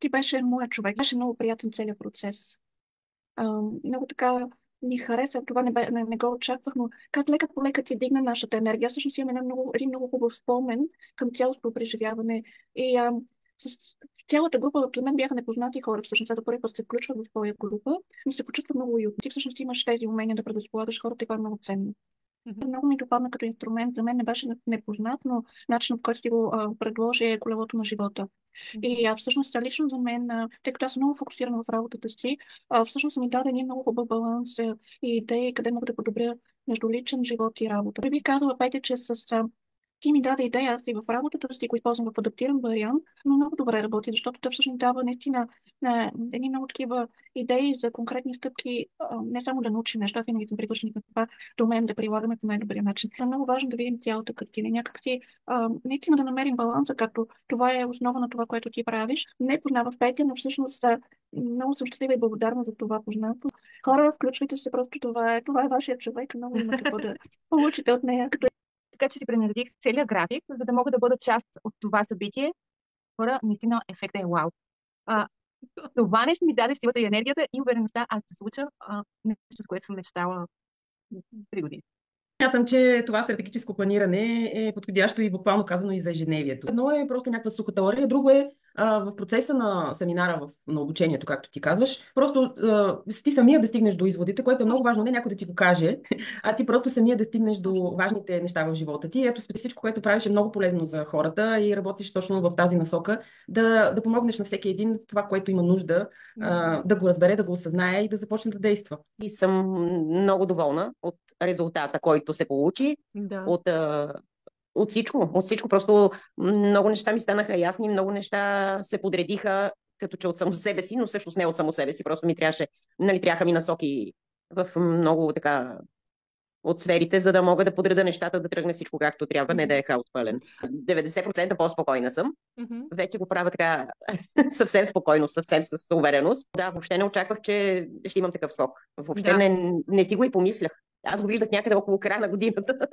ти беше моят човек. Беше много приятен целият процес. Много така ми хареса. Това не го очаквах, но как лека по лека ти дигна нашата енергия. Всъщност имаме един много хубав спомен към цялото преживяване. И с цялата група, от мен бяха непознати хора. Всъщност, за първи път се включват в твоя група, но се почувства много уютно. Ти всъщност имаш тези умения да предразполагаш хората и това е много ценно. Мгм. Много ми допадна като инструмент. За мен не беше непознат, но начинът, по който ти го предложи е колелото на живота. И всъщност лично за мен, тъй като аз съм много фокусирана в работата си, всъщност ми даде един много хубав баланс и идеи къде мога да подобря между личен живот и работа. Би казала, Петя, че ти ми даде идея, аз и в работата си го използвам в адаптиран вариант, но много добре работи, защото той всъщност дава наистина едни много такива идеи за конкретни стъпки, не само да научим неща, винаги съм привърженик на това, да умеем да прилагаме по най-добрия начин. Но е много важно да видим цялата картина. Някак си наистина да намерим баланса, както това е основа на това, което ти правиш. Не познавах Петя, но всъщност много съм щастлива и благодарна за това познато. Хора, включвайте се, просто това е вашия човек, много има какво да получите от нея. Така че си пренаредих целият график, за да мога да бъда част от това събитие. Хора, наистина ефектът е вау. А, Това нещо ми даде силата и енергията и увереността аз да случа нещо, с което съм мечтала 3 години. Смятам, че това стратегическо планиране е подходящо и буквално казано и за ежедневието. Едно е просто някаква суха теория, друго е в процеса на семинара, на обучението, както ти казваш, просто ти самия да стигнеш до изводите, което е много важно, не някой да ти го каже, а ти просто самия да стигнеш до важните неща в живота ти. Ето, всичко, което правиш е много полезно за хората и работиш точно в тази насока, да помогнеш на всеки един това, което има нужда, да го разбере, да го осъзнае и да започне да действа. И съм много доволна от резултата, който се получи, Да. от всичко. От всичко. Просто много неща ми станаха ясни, много неща се подредиха като че от само себе си, но всъщност не от само себе си. Просто ми трябваха ми насоки в много така от сферите, за да мога да подреда нещата, да тръгне всичко както трябва, не да е хаос пълен. 90% по-спокойна съм. Вече го правя така съвсем спокойно, съвсем с увереност. Да, въобще не очаквах, че ще имам такъв скок. Въобще не си го и помислях. Аз го виждах някъде около края на годината.